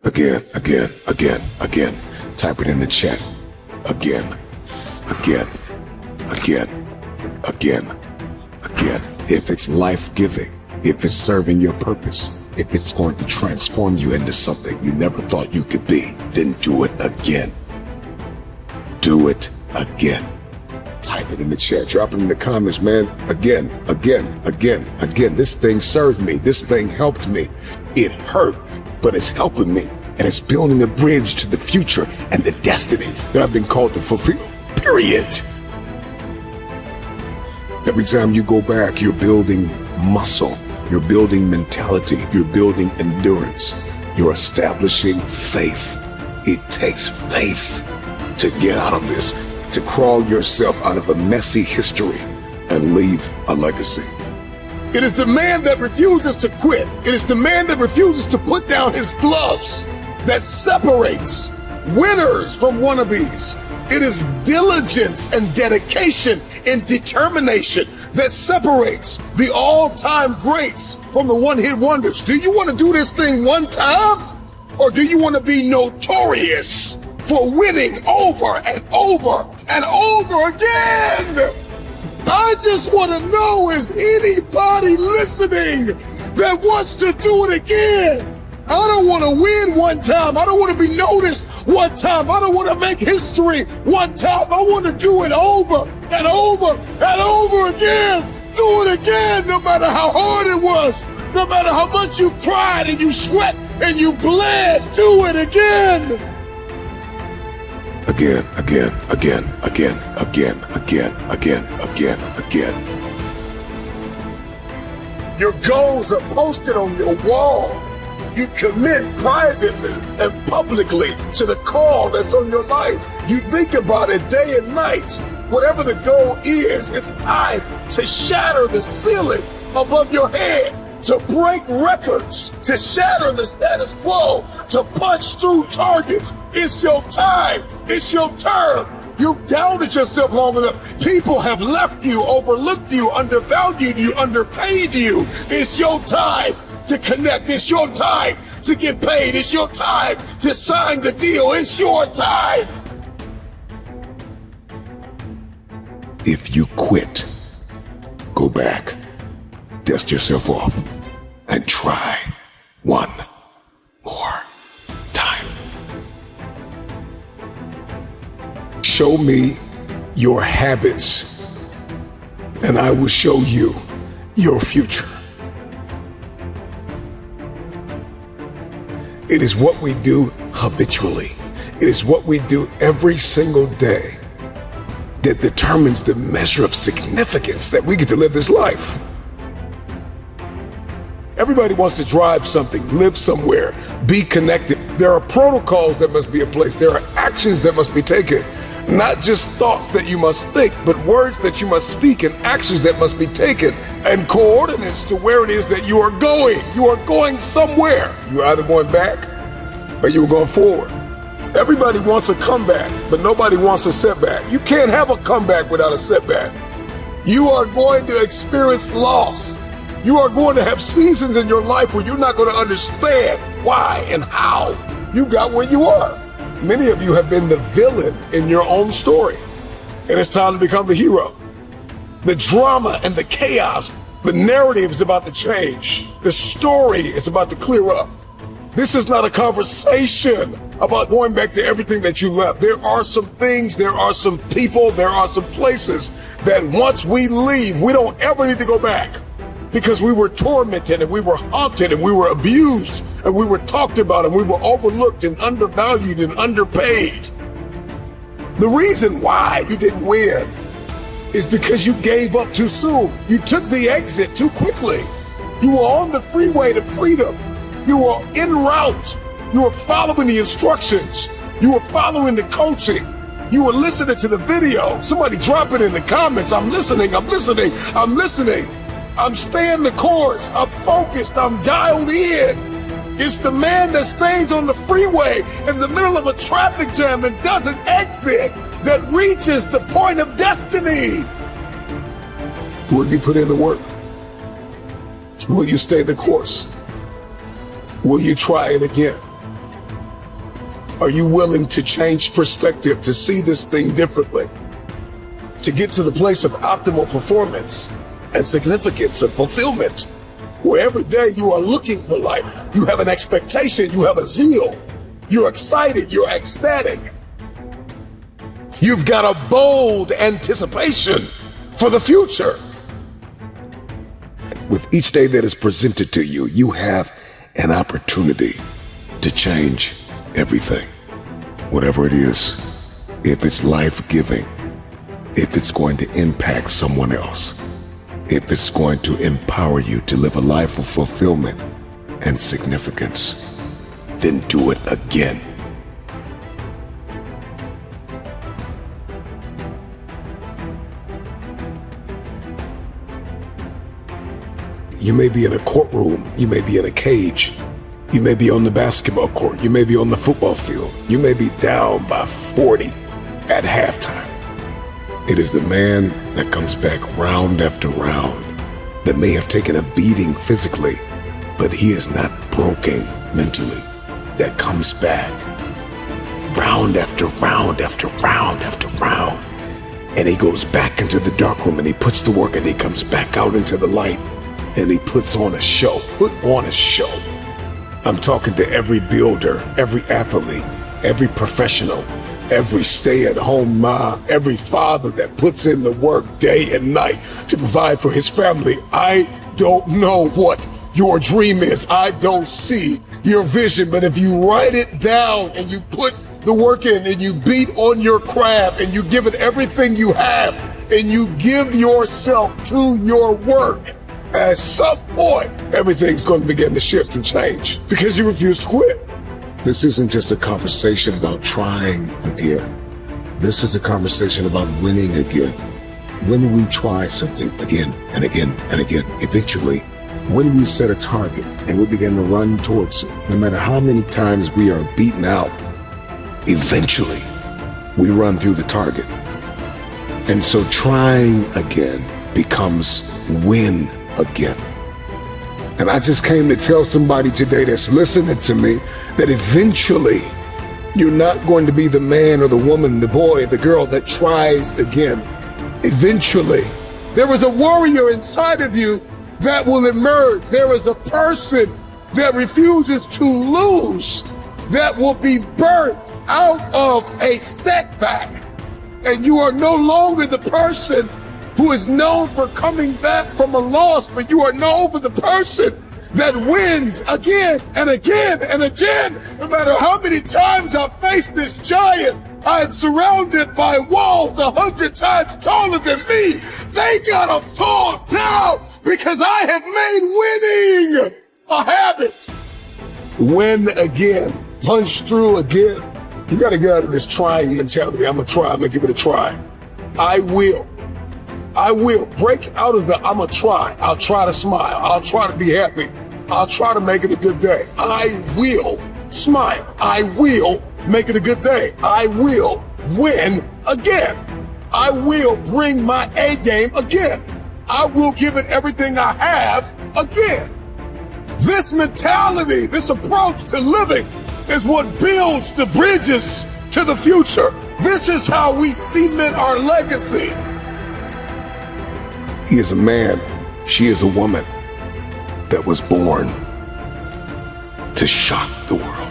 Again. Type it in the chat. Again. If it's life-giving, if it's serving your purpose, if it's going to transform you into something you never thought you could be, then do it again. Do it again. Type it in the chat. Drop it in the comments, man. Again. This thing served me. This thing helped me. It hurt, but it's helping me. And it's building a bridge to the future and the destiny that I've been called to fulfill. Period. Every time you go back, you're building muscle. You're building mentality. You're building endurance. You're establishing faith. It takes faith to get out of this, to crawl yourself out of a messy history and leave a legacy. It is the man that refuses to quit. It is the man that refuses to put down his gloves that separates winners from wannabes. It is diligence and dedication and determination that separates the all-time greats from the one-hit wonders. Do you want to do this thing one time? Or do you want to be notorious for winning over and over and over again? I just want to know, is anybody listening that wants to do it again? I don't want to win one time. I don't want to be noticed one time. I don't want to make history one time. I want to do it over and over and over again. Do it again, no matter how hard it was, no matter how much you cried and you sweat and you bled. Do it again. Again. Your goals are posted on your wall. You commit privately and publicly to the call that's on your life. You think about it day and night. Whatever the goal is, it's time to shatter the ceiling above your head, to break records, to shatter the status quo, to punch through targets. It's your time. It's your turn. You've doubted yourself long enough. People have left you, overlooked you, undervalued you, underpaid you. It's your time to connect. It's your time to get paid. It's your time to sign the deal. It's your time. If you quit, go back, dust yourself off, and try one more time. Show me your habits, and I will show you your future. It is what we do habitually. It is what we do every single day that determines the measure of significance that we get to live this life. Everybody wants to drive something, live somewhere, be connected. There are protocols that must be in place. There are actions that must be taken. Not just thoughts that you must think, but words that you must speak and actions that must be taken and coordinates to where it is that you are going. You are going somewhere. You're either going back or you're going forward. Everybody wants a comeback, but nobody wants a setback. You can't have a comeback without a setback. You are going to experience loss. You are going to have seasons in your life where you're not going to understand why and how you got where you are. Many of you have been the villain in your own story, and it's time to become the hero. The drama and the chaos, the narrative is about to change. The story is about to clear up. This is not a conversation about going back to everything that you left. There are some things, there are some people, there are some places that once we leave, we don't ever need to go back, because we were tormented and we were haunted and we were abused and we were talked about and we were overlooked and undervalued and underpaid. The reason why you didn't win is because you gave up too soon. You took the exit too quickly. You were on the freeway to freedom. You were en route. You were following the instructions. You were following the coaching. You were listening to the video. Somebody drop it in the comments. I'm listening. I'm staying the course. I'm focused. I'm dialed in. It's the man that stays on the freeway in the middle of a traffic jam and doesn't exit that reaches the point of destiny. Will you put in the work? Will you stay the course? Will you try it again? Are you willing to change perspective, to see this thing differently, to get to the place of optimal performance and significance and fulfillment, where every day you are looking for life, you have an expectation, you have a zeal, you're excited, you're ecstatic. You've got a bold anticipation for the future. With each day that is presented to you, you have an opportunity to change everything. Whatever it is, if it's life-giving, if it's going to impact someone else, if it's going to empower you to live a life of fulfillment and significance, then do it again. You may be in a courtroom, you may be in a cage, you may be on the basketball court, you may be on the football field, you may be down by 40 at halftime. It is the man that comes back round after round that may have taken a beating physically, but he is not broken mentally, that comes back round after round after round after round. And he goes back into the dark room and he puts the work and he comes back out into the light and he puts on a show. Put on a show. I'm talking to every builder, every athlete, every professional, every stay-at-home mom, every father that puts in the work day and night to provide for his family. I don't know what your dream is. I don't see your vision, but if you write it down and you put the work in and you beat on your craft and you give it everything you have and you give yourself to your work, at some point, everything's going to begin to shift and change because you refuse to quit. This isn't just a conversation about trying again. This is a conversation about winning again. When we try something again and again and again, eventually, when we set a target and we begin to run towards it, no matter how many times we are beaten out, eventually we run through the target. And so trying again becomes win again. And I just came to tell somebody today that's listening to me that eventually you're not going to be the man or the woman, the boy, the girl that tries again. Eventually, there is a warrior inside of you that will emerge. There is a person that refuses to lose, that will be birthed out of a setback. And you are no longer the person who is known for coming back from a loss, but you are known for the person that wins again and again and again. No matter how many times I face this giant, I am surrounded by walls 100 times taller than me. They gotta fall down because I have made winning a habit. Win again, punch through again. You gotta get out of this trying mentality. I'm gonna give it a try. I will break out of the I'm gonna try. I'll try to smile. I'll try to be happy. I'll try to make it a good day. I will smile. I will make it a good day. I will win again. I will bring my A game again. I will give it everything I have again. This mentality, this approach to living is what builds the bridges to the future. This is how we cement our legacy. He is a man, she is a woman that was born to shock the world.